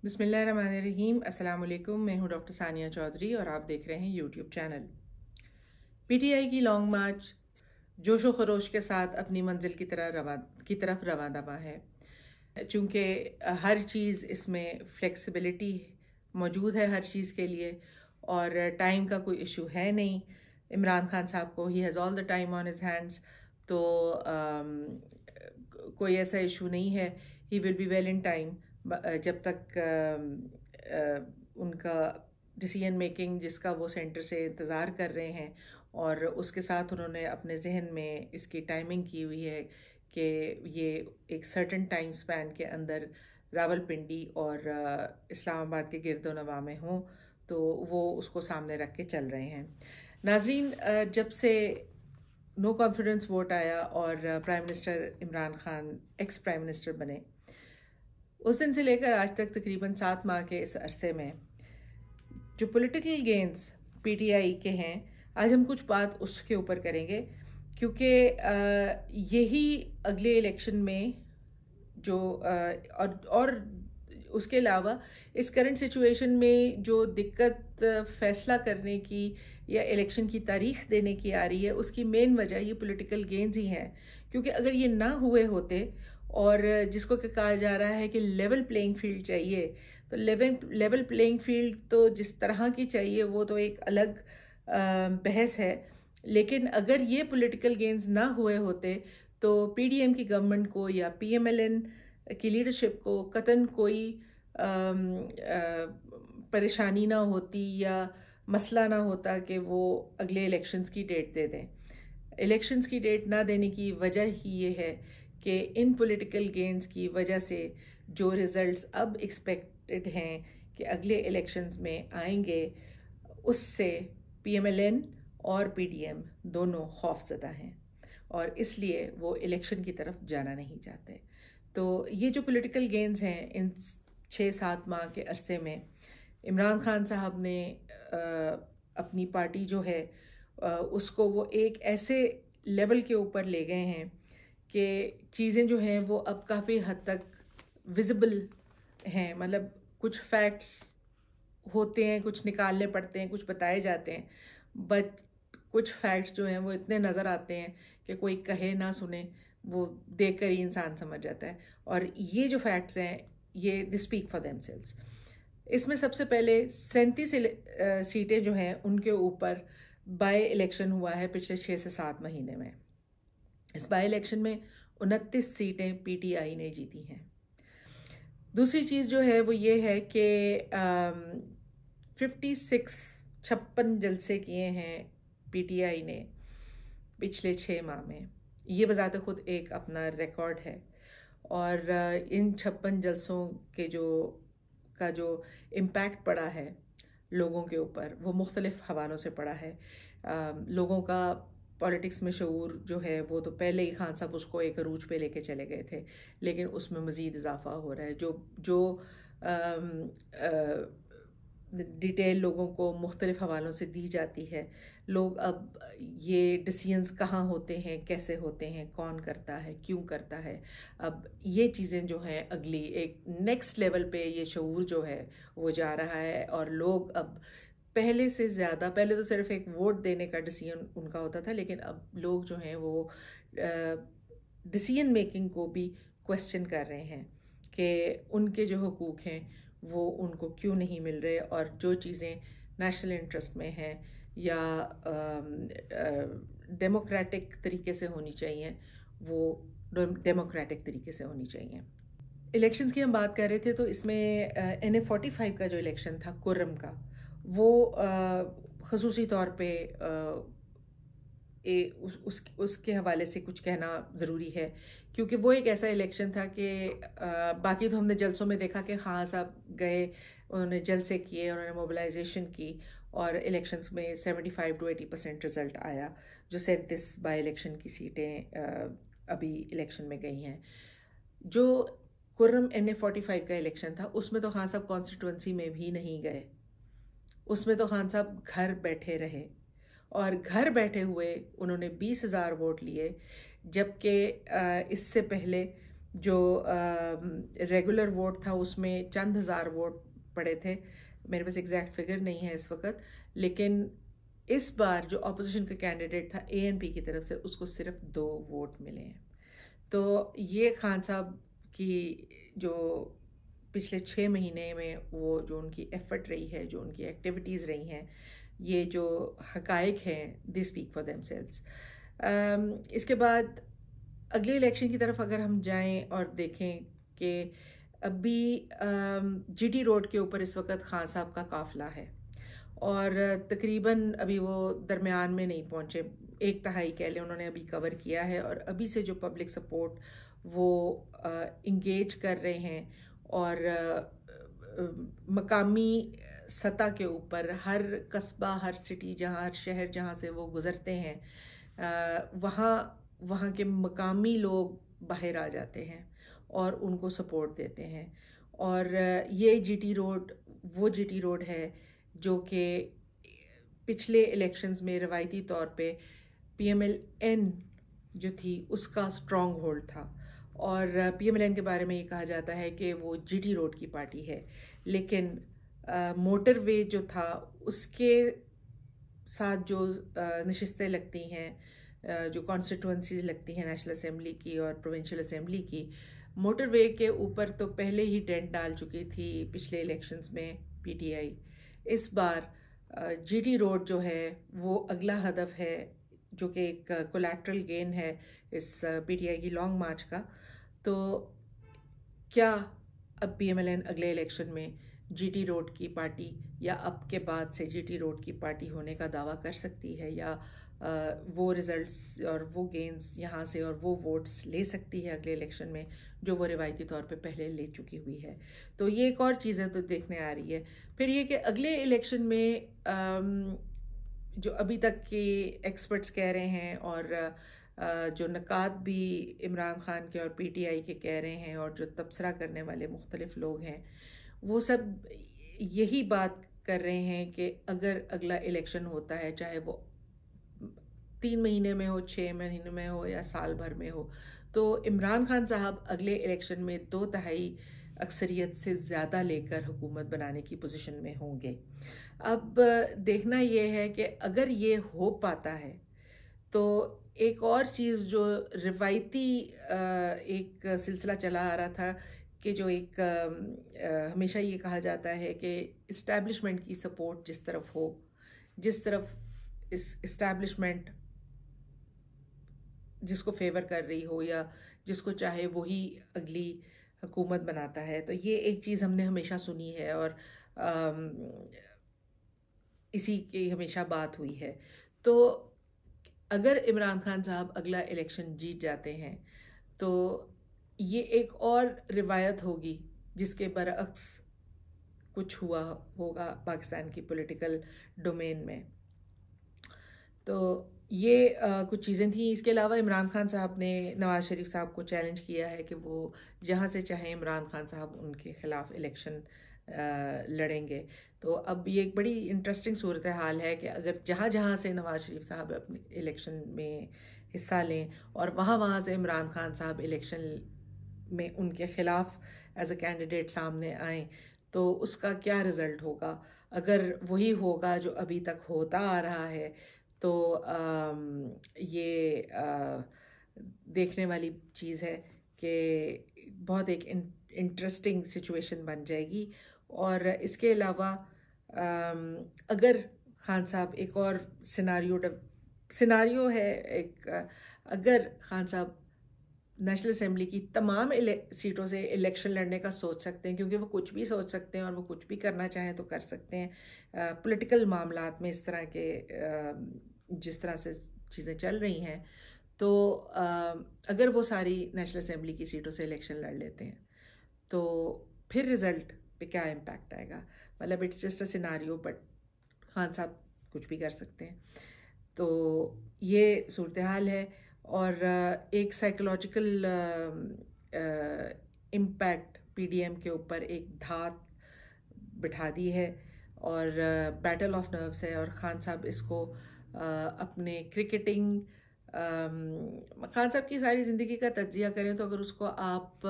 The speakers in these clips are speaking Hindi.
बिस्मिल्लाहिर्रहमानिर्रहीम। अस्सलाम वालेकुम। मैं हूं डॉक्टर सानिया चौधरी और आप देख रहे हैं यूट्यूब चैनल। पीटीआई की लॉन्ग मार्च जोशो खरोश के साथ अपनी मंजिल की तरफ रवा दवा है। चूँकि हर चीज़ इसमें फ्लेक्सिबिलिटी मौजूद है हर चीज़ के लिए, और टाइम का कोई इशू है नहीं। इमरान खान साहब को he has all the time on his hands, तो कोई ऐसा इशू नहीं है। He will be well in time. जब तक उनका डिसीजन मेकिंग जिसका वो सेंटर से इंतज़ार कर रहे हैं, और उसके साथ उन्होंने अपने जहन में इसकी टाइमिंग की हुई है कि ये एक सर्टन टाइम स्पैन के अंदर रावलपिंडी और इस्लामाबाद के गिरदोनवा में हों, तो वो उसको सामने रख के चल रहे हैं। नाजरीन, जब से नो कॉन्फिडेंस वोट आया और prime minister Imran Khan ex prime minister बने, उस दिन से लेकर आज तक तकरीबन 7 माह के इस अरसे में जो पॉलिटिकल गेन्स पीटीआई के हैं, आज हम कुछ बात उसके ऊपर करेंगे, क्योंकि यही अगले इलेक्शन में जो और उसके अलावा इस करंट सिचुएशन में जो दिक्कत फैसला करने की या इलेक्शन की तारीख देने की आ रही है, उसकी मेन वजह ये पॉलिटिकल गेन्स ही हैं। क्योंकि अगर ये ना हुए होते, और जिसको कि कहा जा रहा है कि लेवल प्लेइंग फील्ड चाहिए, तो लेवल प्लेइंग फील्ड तो जिस तरह की चाहिए वो तो एक अलग बहस है। लेकिन अगर ये पॉलिटिकल गेन्स ना हुए होते, तो पीडीएम की गवर्नमेंट को या पीएमएलएन की लीडरशिप को कतन कोई परेशानी ना होती या मसला ना होता कि वो अगले इलेक्शंस की डेट दे दें। इलेक्शंस की डेट ना देने की वजह ही ये है कि इन पॉलिटिकल गेन्स की वजह से जो रिजल्ट्स अब एक्सपेक्टेड हैं कि अगले इलेक्शंस में आएंगे, उससे पीएमएलएन और पीडीएम दोनों खौफजदा हैं, और इसलिए वो इलेक्शन की तरफ जाना नहीं चाहते। तो ये जो पॉलिटिकल गेन्स हैं इन 6-7 माह के अरसे में, इमरान खान साहब ने अपनी पार्टी जो है उसको वो एक ऐसे लेवल के ऊपर ले गए हैं कि चीज़ें जो हैं वो अब काफ़ी हद तक विजिबल हैं। मतलब कुछ फैक्ट्स होते हैं, कुछ निकालने पड़ते हैं, कुछ बताए जाते हैं, बट कुछ फैक्ट्स जो हैं वो इतने नज़र आते हैं कि कोई कहे ना सुने, वो देख कर ही इंसान समझ जाता है। और ये जो फैक्ट्स हैं ये दे स्पीक फॉर देमसेल्व्स। इसमें सबसे पहले 37 सीटें जो हैं उनके ऊपर बाय इलेक्शन हुआ है पिछले 6 से 7 महीने में। इस बाय इलेक्शन में 29 सीटें पीटीआई ने जीती हैं। दूसरी चीज़ जो है वो ये है कि 56 जलसे किए हैं पीटीआई ने पिछले 6 माह में। ये बजाते खुद एक अपना रिकॉर्ड है, और इन 56 जलसों के जो इम्पैक्ट पड़ा है लोगों के ऊपर, वो मुख्तलिफ हवालों से पड़ा है। लोगों का पॉलिटिक्स में शऊर जो है वो तो पहले ही खान साहब उसको एक अरूज पे लेके चले गए थे, लेकिन उसमें मज़ीद इजाफा हो रहा है। जो डिटेल लोगों को मुख्तलिफ हवालों से दी जाती है, लोग अब ये डिसीजंस कहाँ होते हैं, कैसे होते हैं, कौन करता है, क्यों करता है, अब ये चीज़ें जो हैं अगली एक नेक्स्ट लेवल पे ये शऊर जो है वो जा रहा है। और लोग अब पहले से ज़्यादा, पहले तो सिर्फ एक वोट देने का डिसीजन उनका होता था, लेकिन अब लोग जो हैं वो डिसीजन मेकिंग को भी क्वेश्चन कर रहे हैं कि उनके जो हुकूक हैं वो उनको क्यों नहीं मिल रहे, और जो चीज़ें नेशनल इंटरेस्ट में हैं या डेमोक्रेटिक तरीके से होनी चाहिए वो डेमोक्रेटिक तरीके से होनी चाहिए। इलेक्शंस की हम बात कर रहे थे, तो इसमें NA-45 का जो इलेक्शन था कुर्रम का, वो खसूसी तौर पे उसके हवाले से कुछ कहना ज़रूरी है, क्योंकि वो एक ऐसा इलेक्शन था कि बाकी तो हमने जलसों में देखा कि खान साहब गए, उन्होंने जलसे किए, उन्होंने मोबिलाइजेशन की, और इलेक्शंस में 75 to 80% रिज़ल्ट आया। जो 37 बाई इलेक्शन की सीटें अभी इलेक्शन में गई हैं। जो कुर्रम NA-45 का इलेक्शन था, उसमें तो खान साहब कॉन्स्टिट्यूंसी में भी नहीं गए, उसमें तो खान साहब घर बैठे रहे, और घर बैठे हुए उन्होंने 20,000 वोट लिए, जबकि इससे पहले जो रेगुलर वोट था उसमें चंद हज़ार वोट पड़े थे, मेरे पास एग्जैक्ट फिगर नहीं है इस वक्त, लेकिन इस बार जो अपोजिशन का कैंडिडेट था ANP की तरफ से उसको सिर्फ 2 वोट मिले हैं। तो ये खान साहब की जो पिछले 6 महीने में वो जो उनकी एफर्ट रही है, जो उनकी एक्टिविटीज़ रही हैं, ये जो हकाइक हैं, दे स्पीक फॉर देमसेल्व्स। इसके बाद अगले इलेक्शन की तरफ अगर हम जाएं और देखें कि अभी GT रोड के ऊपर इस वक्त खान साहब का काफिला है और तकरीबन अभी वो दरमियान में नहीं पहुंचे, 1/3 कह लें उन्होंने अभी कवर किया है। और अभी से जो पब्लिक सपोर्ट वो इंगेज कर रहे हैं और मकामी सतह के ऊपर हर कस्बा, हर सिटी, जहाँ हर शहर जहाँ से वो गुज़रते हैं, वहाँ के मकामी लोग बाहर आ जाते हैं और उनको सपोर्ट देते हैं। और ये GT रोड वो GT रोड है जो कि पिछले इलेक्शंस में रवायती तौर पे PMLN जो थी उसका स्ट्रॉन्ग होल्ड था। और PMLN के बारे में ये कहा जाता है कि वो GT रोड की पार्टी है, लेकिन मोटरवे जो था उसके साथ जो नशिस्तें लगती हैं, जो कॉन्स्टिट्यूंसीज लगती हैं नेशनल असेंबली की और प्रोविंशियल असेंबली की, मोटरवे के ऊपर तो पहले ही डेंट डाल चुकी थी पिछले इलेक्शंस में PTI। इस बार GT रोड जो है वो अगला हदफ है, जो कि एक कोलैटरल गेन है इस PTI की लॉन्ग मार्च का। तो क्या अब PMLN अगले इलेक्शन में GT रोड की पार्टी या अब के बाद से GT रोड की पार्टी होने का दावा कर सकती है, या वो रिजल्ट्स और वो गेंस यहाँ से और वो वोट्स ले सकती है अगले इलेक्शन में जो वो रिवायती तौर पे पहले ले चुकी हुई है? तो ये एक और चीज़ तो देखने आ रही है। फिर ये कि अगले इलेक्शन में जो अभी तक के एक्सपर्ट्स कह रहे हैं और जो नकात भी इमरान खान के और PTI के कह रहे हैं और जो तबसरा करने वाले मुख्तलिफ लोग हैं, वो सब यही बात कर रहे हैं कि अगर अगला इलेक्शन होता है, चाहे वो 3 महीने में हो, 6 महीने में हो या साल भर में हो, तो इमरान खान साहब अगले इलेक्शन में 2/3 अक्सरियत से ज़्यादा लेकर हुकूमत बनाने की पोजीशन में होंगे। अब देखना यह है कि अगर ये हो पाता है तो एक और चीज़ जो रिवायती एक सिलसिला चला आ रहा था कि जो एक हमेशा ये कहा जाता है कि इस्टेब्लिशमेंट की सपोर्ट जिस तरफ हो, जिस तरफ इस इस्टेब्लिशमेंट जिसको फेवर कर रही हो या जिसको चाहे वही अगली हुकूमत बनाता है, तो ये एक चीज़ हमने हमेशा सुनी है और इसी की हमेशा बात हुई है। तो अगर इमरान खान साहब अगला इलेक्शन जीत जाते हैं तो ये एक और रिवायत होगी जिसके बरअक्स कुछ हुआ होगा पाकिस्तान की पॉलिटिकल डोमेन में। तो ये कुछ चीज़ें थी। इसके अलावा इमरान खान साहब ने नवाज़ शरीफ साहब को चैलेंज किया है कि वो जहाँ से चाहें इमरान खान साहब उनके ख़िलाफ़ इलेक्शन लड़ेंगे। तो अब ये एक बड़ी इंटरेस्टिंग सूरत हाल है कि अगर जहाँ जहाँ से नवाज़ शरीफ साहब अपने इलेक्शन में हिस्सा लें और वहाँ वहाँ से इमरान खान साहब इलेक्शन में उनके ख़िलाफ़ एज अ कैंडिडेट सामने आएँ, तो उसका क्या रिज़ल्ट होगा? अगर वही होगा जो अभी तक होता आ रहा है तो ये देखने वाली चीज़ है कि बहुत एक इंटरेस्टिंग सिचुएशन बन जाएगी। और इसके अलावा अगर खान साहब एक और सिनारियो है एक, अगर खान साहब नेशनल असेंबली की तमाम सीटों से इलेक्शन लड़ने का सोच सकते हैं, क्योंकि वो कुछ भी सोच सकते हैं और वो कुछ भी करना चाहें तो कर सकते हैं पॉलिटिकल मामलात में। इस तरह के जिस तरह से चीज़ें चल रही हैं, तो अगर वो सारी नेशनल असेंबली की सीटों से इलेक्शन लड़ लेते हैं तो फिर रिज़ल्ट पे क्या इम्पैक्ट आएगा? मतलब it's just a scenario, but Khan साहब कुछ भी कर सकते हैं। तो ये सूरत हाल है। और एक साइकोलॉजिकल इम्पैक्ट PDM के ऊपर एक धात बिठा दी है और बैटल ऑफ नर्व्स है। और खान साहब इसको अपने क्रिकेटिंग खान साहब की सारी ज़िंदगी का तज्जिया करें तो अगर उसको आप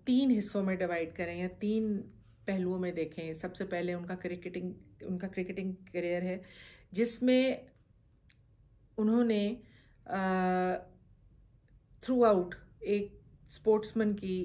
3 हिस्सों में डिवाइड करें या 3 पहलुओं में देखें, सबसे पहले उनका क्रिकेटिंग करियर है, जिसमें उन्होंने थ्रू आउट एक स्पोर्ट्समैन की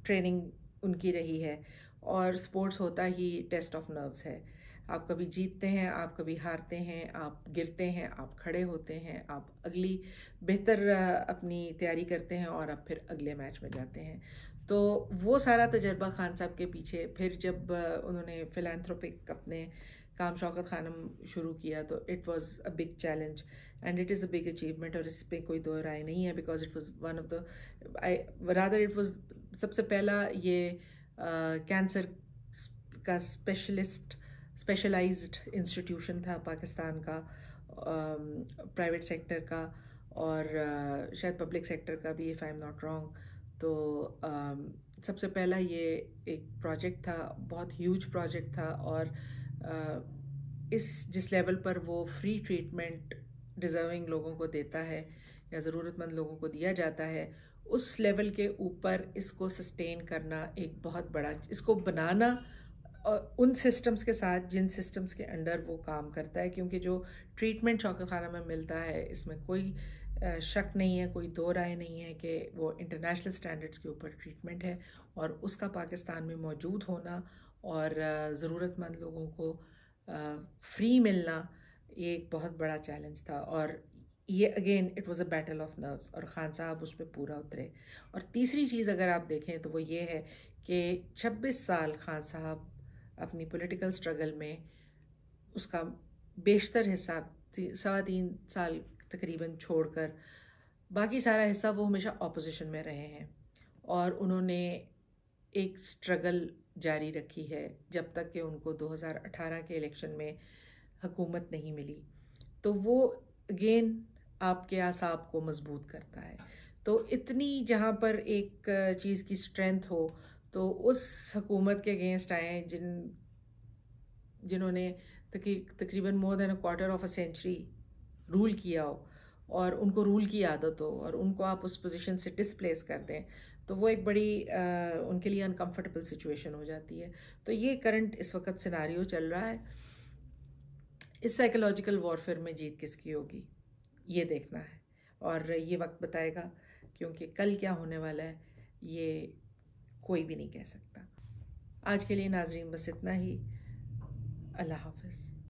ट्रेनिंग उनकी रही है, और स्पोर्ट्स होता ही टेस्ट ऑफ नर्व्स है। आप कभी जीतते हैं, आप कभी हारते हैं, आप गिरते हैं, आप खड़े होते हैं, आप अगली बेहतर अपनी तैयारी करते हैं और आप फिर अगले मैच में जाते हैं। तो वो सारा तजर्बा खान साहब के पीछे, फिर जब उन्होंने फिलैंथ्रोपिक अपने काम शौकत खानम शुरू किया तो it was a big challenge and it is a big achievement, और इस पर कोई दो राय नहीं है, because it was one of the I rather it was सबसे पहला ये कैंसर का स्पेशलाइज्ड इंस्टीट्यूशन था पाकिस्तान का, प्राइवेट सेक्टर का, और शायद पब्लिक सेक्टर का भी, if I am not wrong. तो सबसे पहला ये एक प्रोजेक्ट था, बहुत ह्यूज प्रोजेक्ट था, और इस जिस लेवल पर वो फ्री ट्रीटमेंट डिज़र्विंग लोगों को देता है या ज़रूरतमंद लोगों को दिया जाता है, उस लेवल के ऊपर इसको सस्टेन करना एक बहुत बड़ा, इसको बनाना उन सिस्टम्स के साथ जिन सिस्टम्स के अंडर वो काम करता है, क्योंकि जो ट्रीटमेंट शौकत खाना में मिलता है इसमें कोई शक नहीं है, कोई दो राय नहीं है कि वो इंटरनेशनल स्टैंडर्ड्स के ऊपर ट्रीटमेंट है, और उसका पाकिस्तान में मौजूद होना और ज़रूरतमंद लोगों को फ्री मिलना ये एक बहुत बड़ा चैलेंज था। और ये again it was a battle of nerves, और खान साहब उस पर पूरा उतरे। और तीसरी चीज़ अगर आप देखें तो वो ये है कि 26 साल खान साहब अपनी पॉलिटिकल स्ट्रगल में, उसका बेशतर हिस्सा 3.25 साल तकरीबन छोड़कर बाकी सारा हिस्सा वो हमेशा ऑपोजिशन में रहे हैं, और उन्होंने एक स्ट्रगल जारी रखी है जब तक कि उनको 2018 के इलेक्शन में हुकूमत नहीं मिली। तो वो अगेन आपके आसाब को मजबूत करता है। तो इतनी जहाँ पर एक चीज़ की स्ट्रेंथ हो, तो उस हुकूमत के अगेंस्ट आए जिन्होंने तकरीबन more than a quarter of a century rule किया हो, और उनको रूल की आदत हो, और उनको आप उस पोजीशन से डिस्प्लेस कर दें, तो वो एक बड़ी उनके लिए अनकंफर्टेबल सिचुएशन हो जाती है। तो ये करंट इस वक्त सिनारियो चल रहा है। इस साइकोलॉजिकल वॉरफेयर में जीत किसकी होगी ये देखना है, और ये वक्त बताएगा, क्योंकि कल क्या होने वाला है ये कोई भी नहीं कह सकता। आज के लिए नाजरीन बस इतना ही। अल्लाह हाफ़िज़।